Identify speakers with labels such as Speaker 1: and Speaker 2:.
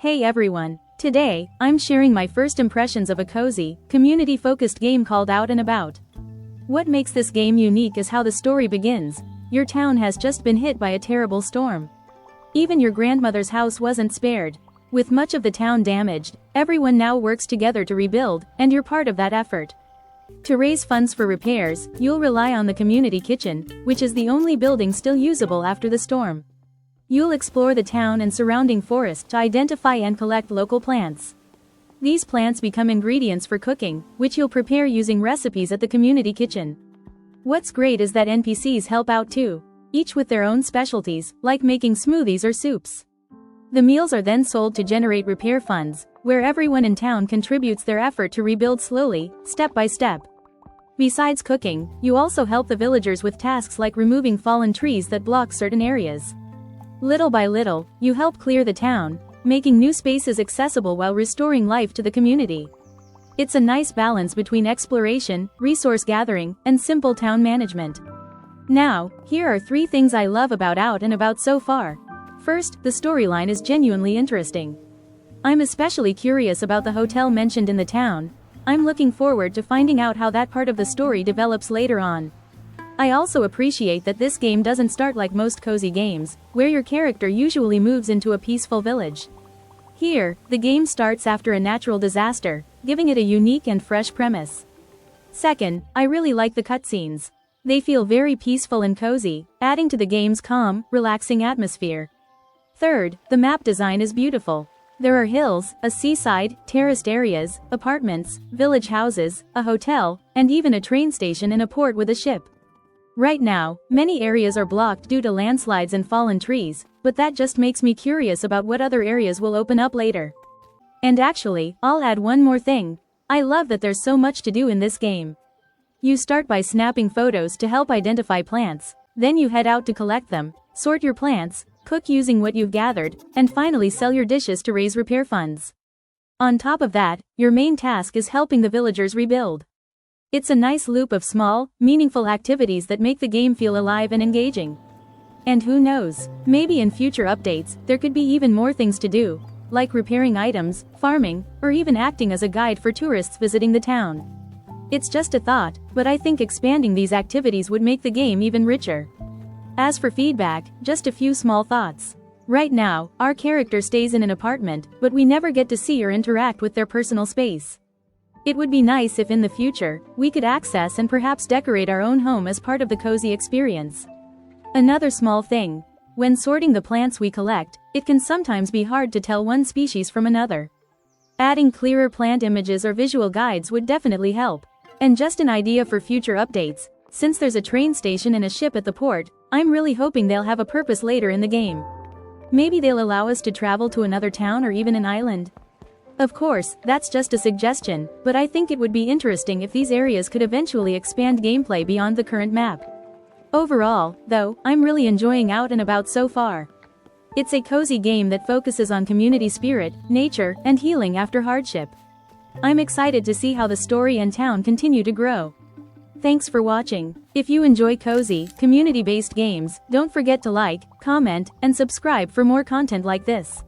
Speaker 1: Hey everyone, today, I'm sharing my first impressions of a cozy, community-focused game called Out and About. What makes this game unique is how the story begins. Your town has just been hit by a terrible storm. Even your grandmother's house wasn't spared. With much of the town damaged, everyone now works together to rebuild, and you're part of that effort. To raise funds for repairs, you'll rely on the community kitchen, which is the only building still usable after the storm. You'll explore the town and surrounding forest to identify and collect local plants. These plants become ingredients for cooking, which you'll prepare using recipes at the community kitchen. What's great is that NPCs help out too, each with their own specialties, like making smoothies or soups. The meals are then sold to generate repair funds, where everyone in town contributes their effort to rebuild slowly, step by step. Besides cooking, you also help the villagers with tasks like removing fallen trees that block certain areas. Little by little, you help clear the town, making new spaces accessible while restoring life to the community. It's a nice balance between exploration, resource gathering, and simple town management. Now, here are 3 things I love about Out and About so far. First, the storyline is genuinely interesting. I'm especially curious about the hotel mentioned in the town. I'm looking forward to finding out how that part of the story develops later on. I also appreciate that this game doesn't start like most cozy games, where your character usually moves into a peaceful village. Here, the game starts after a natural disaster, giving it a unique and fresh premise. Second, I really like the cutscenes. They feel very peaceful and cozy, adding to the game's calm, relaxing atmosphere. Third, the map design is beautiful. There are hills, a seaside, terraced areas, apartments, village houses, a hotel, and even a train station in a port with a ship. Right now, many areas are blocked due to landslides and fallen trees, but that just makes me curious about what other areas will open up later. And actually, I'll add one more thing. I love that there's so much to do in this game. You start by snapping photos to help identify plants, then you head out to collect them, sort your plants, cook using what you've gathered, and finally sell your dishes to raise repair funds. On top of that, your main task is helping the villagers rebuild. It's a nice loop of small, meaningful activities that make the game feel alive and engaging. And who knows, maybe in future updates, there could be even more things to do, like repairing items, farming, or even acting as a guide for tourists visiting the town. It's just a thought, but I think expanding these activities would make the game even richer. As for feedback, just a few small thoughts. Right now, our character stays in an apartment, but we never get to see or interact with their personal space. It would be nice if in the future, we could access and perhaps decorate our own home as part of the cozy experience. Another small thing. When sorting the plants we collect, it can sometimes be hard to tell one species from another. Adding clearer plant images or visual guides would definitely help. And just an idea for future updates, since there's a train station and a ship at the port, I'm really hoping they'll have a purpose later in the game. Maybe they'll allow us to travel to another town or even an island. Of course, that's just a suggestion, but I think it would be interesting if these areas could eventually expand gameplay beyond the current map. Overall, though, I'm really enjoying Out and About so far. It's a cozy game that focuses on community spirit, nature, and healing after hardship. I'm excited to see how the story and town continue to grow. Thanks for watching. If you enjoy cozy, community-based games, don't forget to like, comment, and subscribe for more content like this.